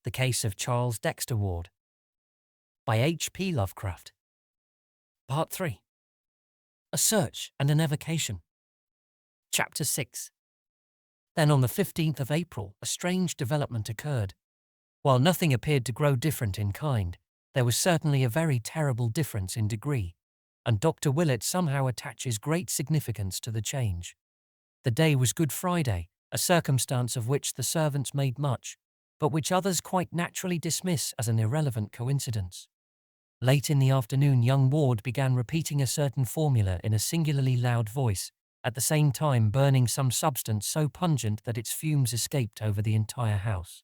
The Case of Charles Dexter Ward by H.P. Lovecraft. Part 3. A Search and an Evocation. Chapter 6. Then on the 15th of April, a strange development occurred. While nothing appeared to grow different in kind, there was certainly a very terrible difference in degree, and Dr. Willett somehow attaches great significance to the change. The day was Good Friday, a circumstance of which the servants made much, but which others quite naturally dismiss as an irrelevant coincidence. Late in the afternoon, young Ward began repeating a certain formula in a singularly loud voice, at the same time burning some substance so pungent that its fumes escaped over the entire house.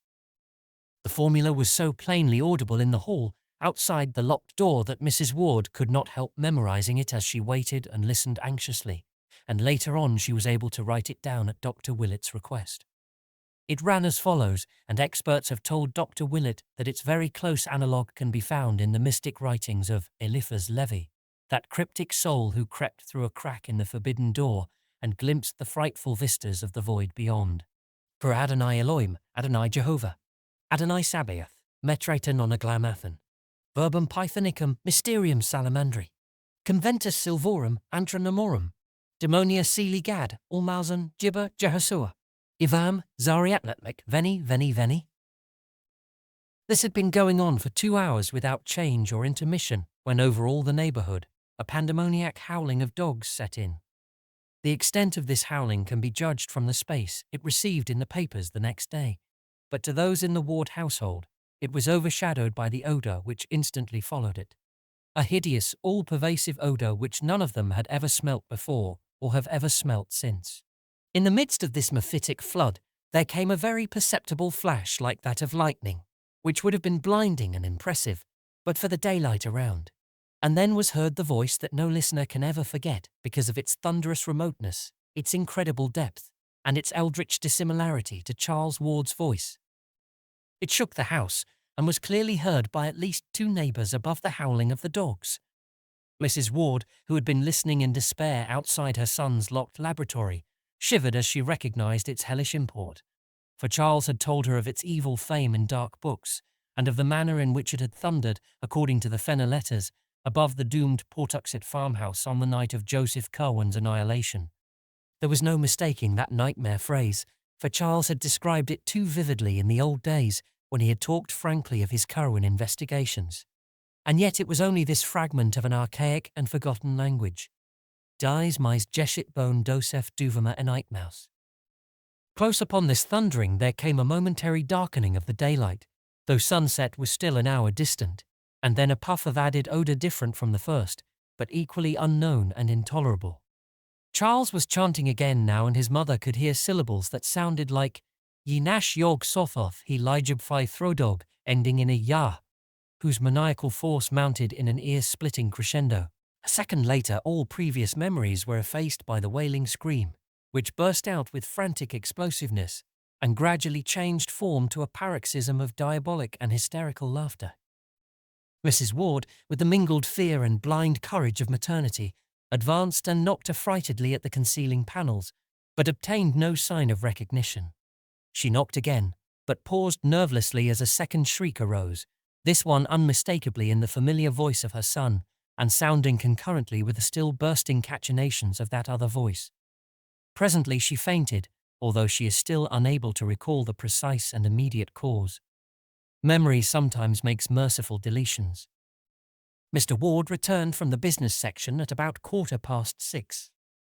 The formula was so plainly audible in the hall, outside the locked door, that Mrs. Ward could not help memorizing it as she waited and listened anxiously, and later on she was able to write it down at Dr. Willett's request. It ran as follows, and experts have told Dr. Willett that its very close analogue can be found in the mystic writings of Eliphas Levi, that cryptic soul who crept through a crack in the forbidden door and glimpsed the frightful vistas of the void beyond. Per Adonai Elohim, Adonai Jehovah, Adonai Sabaoth, Metrata non aglamathan, verbum Pythonicum mysterium salamandri, conventus silvorum antronomorum, demonia celi gad, almausen gibber Jehoshua, Ivam Zariatletmek veni. This had been going on for 2 hours without change or intermission when over all the neighborhood a pandemoniac howling of dogs set in. The extent of this howling can be judged from the space it received in the papers the next day, but to those in the Ward household it was overshadowed by the odor which instantly followed it. A hideous, all-pervasive odor which none of them had ever smelt before or have ever smelt since. In the midst of this mephitic flood, there came a very perceptible flash like that of lightning, which would have been blinding and impressive, but for the daylight around. And then was heard the voice that no listener can ever forget because of its thunderous remoteness, its incredible depth, and its eldritch dissimilarity to Charles Ward's voice. It shook the house, and was clearly heard by at least 2 neighbors above the howling of the dogs. Mrs. Ward, who had been listening in despair outside her son's locked laboratory, shivered as she recognized its hellish import, for Charles had told her of its evil fame in dark books, and of the manner in which it had thundered, according to the Fenner letters, above the doomed Pawtuxet farmhouse on the night of Joseph Curwen's annihilation. There was no mistaking that nightmare phrase, for Charles had described it too vividly in the old days when he had talked frankly of his Curwen investigations. And yet it was only this fragment of an archaic and forgotten language. Dies mais jeshet bone dosef duvama enigmaus. Close upon this thundering there came a momentary darkening of the daylight, though sunset was still an hour distant, and then a puff of added odor different from the first, but equally unknown and intolerable. Charles was chanting again now, and his mother could hear syllables that sounded like Ye nash yog sothoth he lijabphi throdog, ending in a yah, whose maniacal force mounted in an ear-splitting crescendo. A second later, all previous memories were effaced by the wailing scream, which burst out with frantic explosiveness and gradually changed form to a paroxysm of diabolic and hysterical laughter. Mrs. Ward, with the mingled fear and blind courage of maternity, advanced and knocked affrightedly at the concealing panels, but obtained no sign of recognition. She knocked again, but paused nervelessly as a second shriek arose, this one unmistakably in the familiar voice of her son, and sounding concurrently with the still bursting cachinnations of that other voice. Presently she fainted, although she is still unable to recall the precise and immediate cause. Memory sometimes makes merciful deletions. Mr. Ward returned from the business section at about 6:15,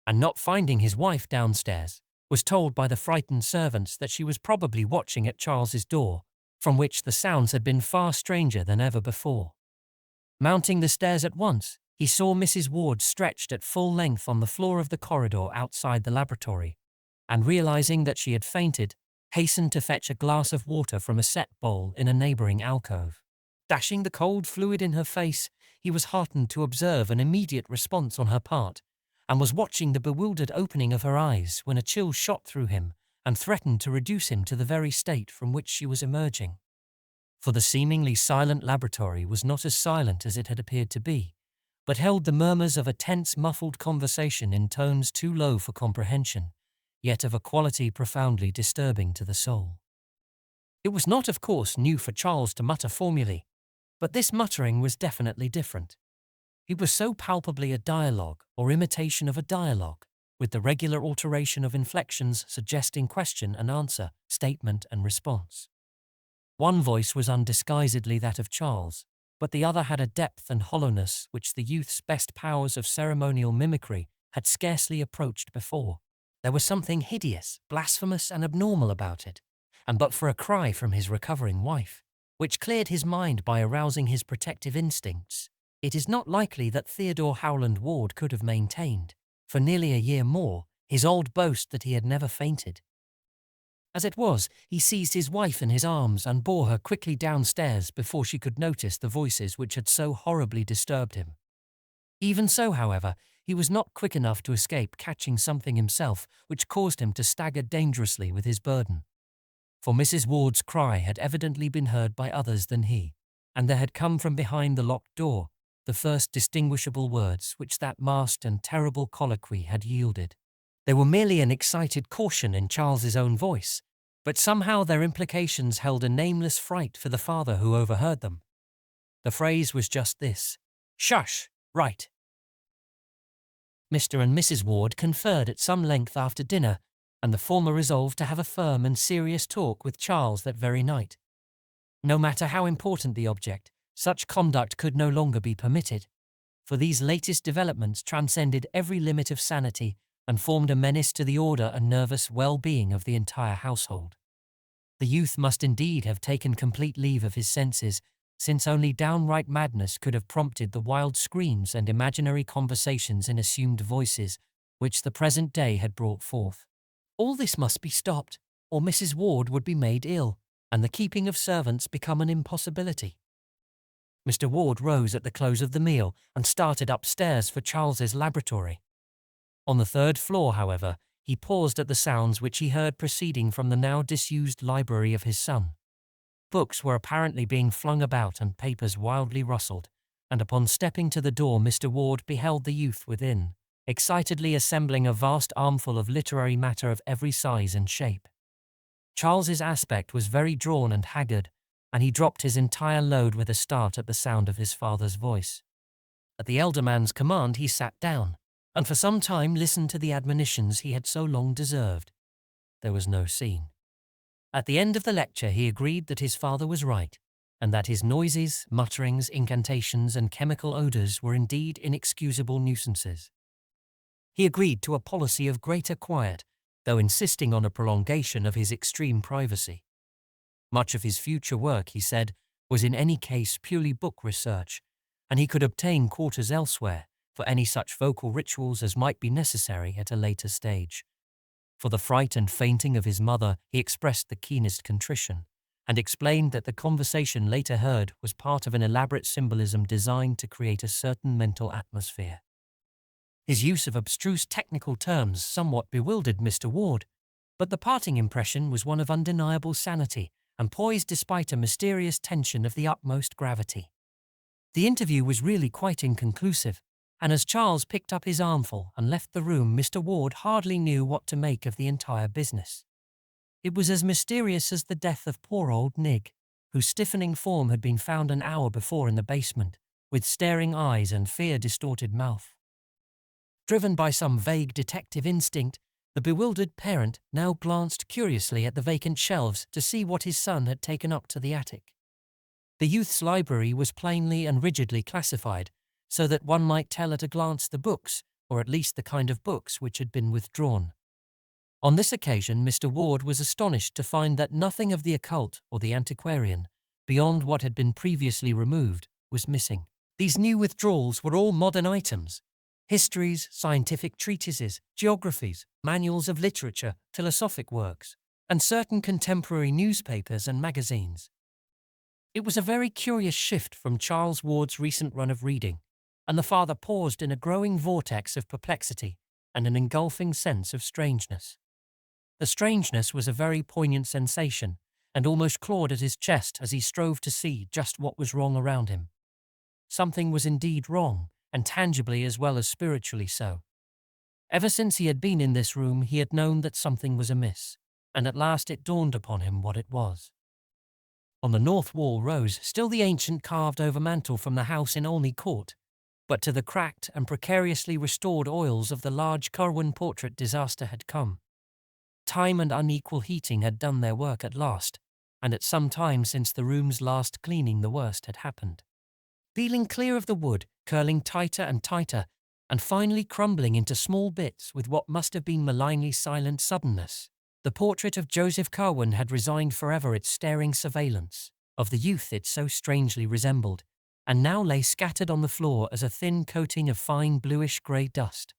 and not finding his wife downstairs, was told by the frightened servants that she was probably watching at Charles's door, from which the sounds had been far stranger than ever before. Mounting the stairs at once, he saw Mrs. Ward stretched at full length on the floor of the corridor outside the laboratory, and realizing that she had fainted, hastened to fetch a glass of water from a set bowl in a neighboring alcove. Dashing the cold fluid in her face, he was heartened to observe an immediate response on her part, and was watching the bewildered opening of her eyes when a chill shot through him and threatened to reduce him to the very state from which she was emerging. For the seemingly silent laboratory was not as silent as it had appeared to be, but held the murmurs of a tense, muffled conversation in tones too low for comprehension, yet of a quality profoundly disturbing to the soul. It was not, of course, new for Charles to mutter formulae, but this muttering was definitely different. It was so palpably a dialogue or imitation of a dialogue, with the regular alteration of inflections suggesting question and answer, statement and response. One voice was undisguisedly that of Charles, but the other had a depth and hollowness which the youth's best powers of ceremonial mimicry had scarcely approached before. There was something hideous, blasphemous and abnormal about it, and but for a cry from his recovering wife, which cleared his mind by arousing his protective instincts, it is not likely that Theodore Howland Ward could have maintained, for nearly a year more, his old boast that he had never fainted. As it was, he seized his wife in his arms and bore her quickly downstairs before she could notice the voices which had so horribly disturbed him. Even so, however, he was not quick enough to escape catching something himself which caused him to stagger dangerously with his burden. For Mrs. Ward's cry had evidently been heard by others than he, and there had come from behind the locked door the first distinguishable words which that masked and terrible colloquy had yielded. They were merely an excited caution in Charles's own voice, but somehow their implications held a nameless fright for the father who overheard them. The phrase was just this: "Shush! Right!" Mr. and Mrs. Ward conferred at some length after dinner, and the former resolved to have a firm and serious talk with Charles that very night. No matter how important the object, such conduct could no longer be permitted, for these latest developments transcended every limit of sanity and formed a menace to the order and nervous well-being of the entire household. The youth must indeed have taken complete leave of his senses, since only downright madness could have prompted the wild screams and imaginary conversations in assumed voices which the present day had brought forth. All this must be stopped, or Mrs. Ward would be made ill, and the keeping of servants become an impossibility. Mr. Ward rose at the close of the meal and started upstairs for Charles's laboratory. On the third floor, however, he paused at the sounds which he heard proceeding from the now disused library of his son. Books were apparently being flung about and papers wildly rustled, and upon stepping to the door Mr. Ward beheld the youth within, excitedly assembling a vast armful of literary matter of every size and shape. Charles's aspect was very drawn and haggard, and he dropped his entire load with a start at the sound of his father's voice. At the elder man's command he sat down, and for some time listened to the admonitions he had so long deserved. There was no scene. At the end of the lecture he agreed that his father was right, and that his noises, mutterings, incantations, and chemical odours were indeed inexcusable nuisances. He agreed to a policy of greater quiet, though insisting on a prolongation of his extreme privacy. Much of his future work, he said, was in any case purely book research, and he could obtain quarters elsewhere for any such vocal rituals as might be necessary at a later stage. For the fright and fainting of his mother he expressed the keenest contrition, and explained that the conversation later heard was part of an elaborate symbolism designed to create a certain mental atmosphere. His use of abstruse technical terms somewhat bewildered Mr. Ward, but the parting impression was one of undeniable sanity and poised despite a mysterious tension of the utmost gravity. The interview was really quite inconclusive, and as Charles picked up his armful and left the room, Mr. Ward hardly knew what to make of the entire business. It was as mysterious as the death of poor old Nig, whose stiffening form had been found an hour before in the basement, with staring eyes and fear-distorted mouth. Driven by some vague detective instinct, the bewildered parent now glanced curiously at the vacant shelves to see what his son had taken up to the attic. The youth's library was plainly and rigidly classified, so that one might tell at a glance the books, or at least the kind of books which had been withdrawn. On this occasion Mr. Ward was astonished to find that nothing of the occult or the antiquarian, beyond what had been previously removed, was missing. These new withdrawals were all modern items: histories, scientific treatises, geographies, manuals of literature, philosophic works, and certain contemporary newspapers and magazines. It was a very curious shift from Charles Ward's recent run of reading, and the father paused in a growing vortex of perplexity and an engulfing sense of strangeness. The strangeness was a very poignant sensation, and almost clawed at his chest as he strove to see just what was wrong around him. Something was indeed wrong, and tangibly as well as spiritually so. Ever since he had been in this room he had known that something was amiss, and at last it dawned upon him what it was. On the north wall rose still the ancient carved overmantel from the house in Olney Court, but to the cracked and precariously restored oils of the large Curwen portrait disaster had come. Time and unequal heating had done their work at last, and at some time since the room's last cleaning the worst had happened. Peeling clear of the wood, curling tighter and tighter, and finally crumbling into small bits with what must have been malignly silent suddenness, the portrait of Joseph Curwen had resigned forever its staring surveillance of the youth it so strangely resembled, and now lay scattered on the floor as a thin coating of fine bluish-grey dust.